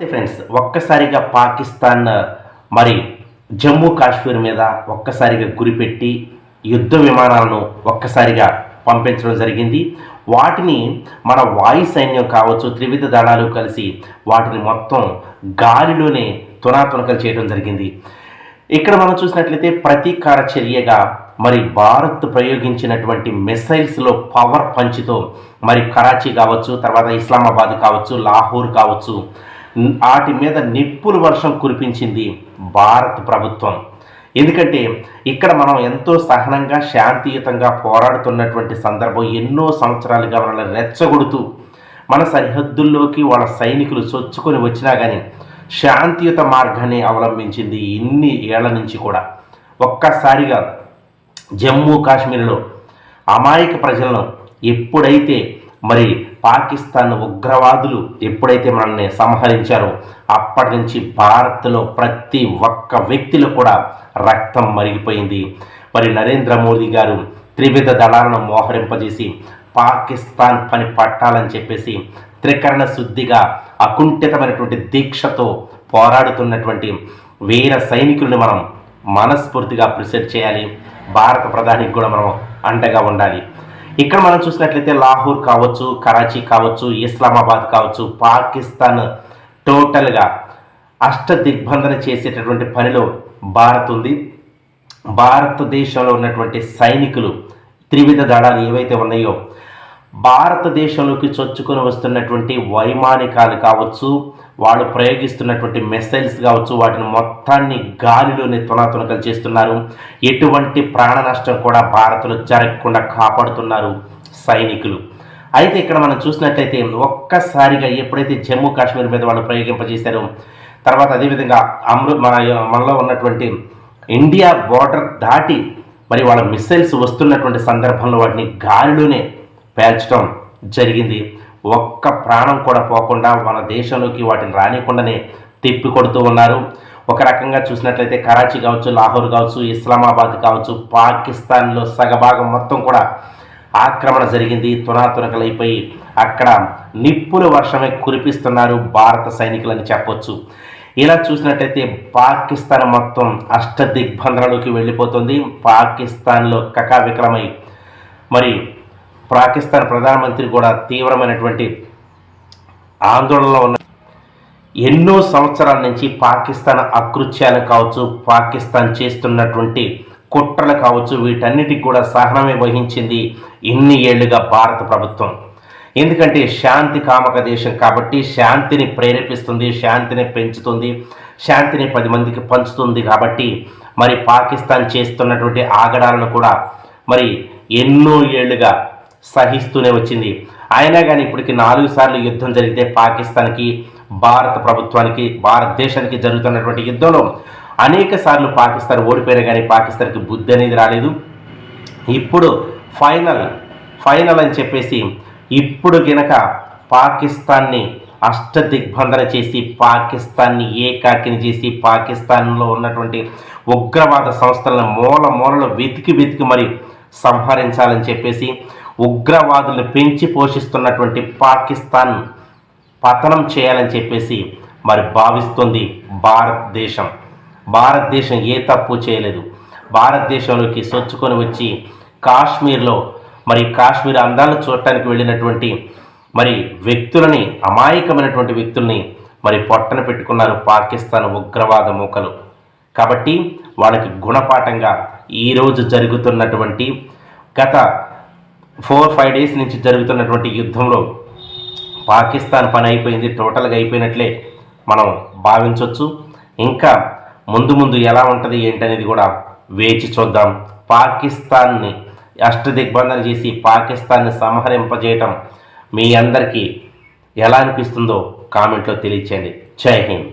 Friends, ఒక్కసారిగా పాకిస్తాన్ మరి జమ్మూ కాశ్మీర్ మీద ఒక్కసారిగా గురిపెట్టి యుద్ధ విమానాలను ఒక్కసారిగా పంపించడం జరిగింది. వాటిని మన వాయు సైన్యం కావచ్చు, త్రివిధ దళాలు కలిసి వాటిని మొత్తం గాలిలోనే తునాతునకలు చేయడం జరిగింది. ఇక్కడ మనం చూసినట్లయితే ప్రతీకార చర్యగా మరి భారత్ ప్రయోగించినటువంటి మిసైల్స్లో పవర్ పంచ్తో మరి కరాచీ కావచ్చు, తర్వాత ఇస్లామాబాద్ కావచ్చు, లాహోర్ కావచ్చు, వాటి మీద నిప్పుల వర్షం కురిపించింది భారత ప్రభుత్వం. ఎందుకంటే ఇక్కడ మనం ఎంతో సహనంగా శాంతియుతంగా పోరాడుతున్నటువంటి సందర్భం, ఎన్నో సంవత్సరాలుగా మనల్ని రెచ్చగొడుతూ మన సరిహద్దుల్లోకి వాళ్ళ సైనికులు చొచ్చుకొని వచ్చినా కానీ శాంతియుత మార్గాన్ని అవలంబించింది ఇన్ని ఏళ్ల నుంచి కూడా. ఒక్కసారిగా జమ్మూ కాశ్మీర్లో అమాయక ప్రజలను ఎప్పుడైతే మరి పాకిస్తాన్ ఉగ్రవాదులు ఎప్పుడైతే మనల్ని సంహరించారో అప్పటి నుంచి భారత్లో ప్రతి ఒక్క వ్యక్తిలో కూడా రక్తం మరిగిపోయింది. మరి నరేంద్ర మోదీ గారు త్రివిధ దళాలను మోహరింపజేసి పాకిస్తాన్ పని పట్టాలని చెప్పేసి త్రికరణ శుద్ధిగా అకుంఠితమైనటువంటి దీక్షతో పోరాడుతున్నటువంటి వీర సైనికుల్ని మనం మనస్ఫూర్తిగా అప్రిషియేట్ చేయాలి. భారత ప్రధానికి కూడా మనం అండగా ఉండాలి. ఇక్కడ మనం చూసినట్లయితే లాహోర్ కావచ్చు, కరాచీ కావచ్చు, ఇస్లామాబాద్ కావచ్చు, పాకిస్తాన్ టోటల్గా అష్టదిగ్బంధన చేసేటటువంటి పనిలో భారత్ ఉంది. భారతదేశంలో ఉన్నటువంటి సైనికులు త్రివిధ దళాలు ఏవైతే ఉన్నాయో భారతదేశంలోకి చొచ్చుకొని వస్తున్నటువంటి వైమానికాలు కావచ్చు, వాళ్ళు ప్రయోగిస్తున్నటువంటి మిసైల్స్ కావచ్చు, వాటిని మొత్తాన్ని గాలిలోనే తునాతునకలు చేస్తున్నారు. ఎటువంటి ప్రాణ నష్టం కూడా భారత్లో జరగకుండా కాపాడుతున్నారు సైనికులు. అయితే ఇక్కడ మనం చూసినట్లయితే ఒక్కసారిగా ఎప్పుడైతే జమ్మూ కాశ్మీర్ మీద వాళ్ళు ప్రయోగింపజేశారో, తర్వాత అదేవిధంగా మనలో ఉన్నటువంటి ఇండియా బోర్డర్ దాటి మరి వాళ్ళ మిసైల్స్ వస్తున్నటువంటి సందర్భంలో వాటిని గాలిలోనే పేల్చడం జరిగింది. ఒక్క ప్రాణం కూడా పోకుండా మన దేశంలోకి వాటిని రానికుండానే తిప్పి కొడుతూ ఉన్నారు. ఒక రకంగా చూసినట్లయితే కరాచీ కావచ్చు, లాహోర్ కావచ్చు, ఇస్లామాబాద్ కావచ్చు, పాకిస్తాన్లో సగభాగం మొత్తం కూడా ఆక్రమణ జరిగింది. తునాతునకలైపోయి అక్కడ నిప్పుల వర్షమే కురిపిస్తున్నారు భారత సైనికులని చెప్పొచ్చు. ఇలా చూసినట్లయితే పాకిస్తాన్ మొత్తం అష్టదిగ్బంధనలోకి వెళ్ళిపోతుంది. పాకిస్తాన్లో కకావికలమై మరి పాకిస్తాన్ ప్రధానమంత్రి కూడా తీవ్రమైనటువంటి ఆందోళనలో ఉన్న ఎన్నో సంవత్సరాల నుంచి పాకిస్తాన్ అకృత్యాలు కావచ్చు, పాకిస్తాన్ చేస్తున్నటువంటి కుట్రలు కావచ్చు, వీటన్నిటికి కూడా సహనమే వహించింది ఇన్ని ఏళ్లుగా భారత ప్రభుత్వం. ఎందుకంటే శాంతి కామక దేశం కాబట్టి శాంతిని ప్రేరేపిస్తుంది, శాంతిని పెంచుతుంది, శాంతిని 10 మందికి పంచుతుంది. కాబట్టి మరి పాకిస్తాన్ చేస్తున్నటువంటి ఆగడాలను కూడా మరి ఎన్నో ఏళ్లుగా సహిస్తూనే వచ్చింది. అయినా కానీ ఇప్పటికి 4 సార్లు యుద్ధం జరిగితే పాకిస్తాన్కి, భారత ప్రభుత్వానికి, భారతదేశానికి జరుగుతున్నటువంటి యుద్ధంలో అనేక సార్లు పాకిస్తాన్ ఓడిపోయినా కానీ పాకిస్తాన్కి బుద్ధి అనేది రాలేదు. ఇప్పుడు ఫైనల్ అని చెప్పేసి ఇప్పుడు గినక పాకిస్తాన్ని అష్టదిగ్బంధన చేసి పాకిస్తాన్ని ఏకాకిని చేసి పాకిస్తాన్లో ఉన్నటువంటి ఉగ్రవాద సంస్థలను మూలలో వెతికి మరి సంహరించాలని చెప్పేసి ఉగ్రవాదులను పెంచి పోషిస్తున్నటువంటి పాకిస్తాన్ పతనం చేయాలని చెప్పేసి మరి భావిస్తుంది భారతదేశం ఏ తప్పు చేయలేదు. భారతదేశంలోకి చొచ్చుకొని వచ్చి కాశ్మీర్లో మరి కాశ్మీర్ అందాలను చూడటానికి వెళ్ళినటువంటి మరి వ్యక్తులని, అమాయకమైనటువంటి వ్యక్తుల్ని మరి పొట్టన పెట్టుకున్నారు పాకిస్తాన్ ఉగ్రవాద మూకలు. కాబట్టి వాళ్ళకి గుణపాఠంగా ఈరోజు జరుగుతున్నటువంటి గత 4-5 డేస్ నుంచి జరుగుతున్నటువంటి యుద్ధంలో పాకిస్తాన్ పని అయిపోయింది, టోటల్గా అయిపోయినట్లే మనం భావించవచ్చు. ఇంకా ముందు ఎలా ఉంటుంది ఏంటనేది కూడా వేచి చూద్దాం. పాకిస్తాన్ని అష్టదిగ్బంధన చేసి పాకిస్తాన్ని సంహరింపజేయటం మీ అందరికీ ఎలా అనిపిస్తుందో కామెంట్లో తెలియచేయండి. జై హింద్.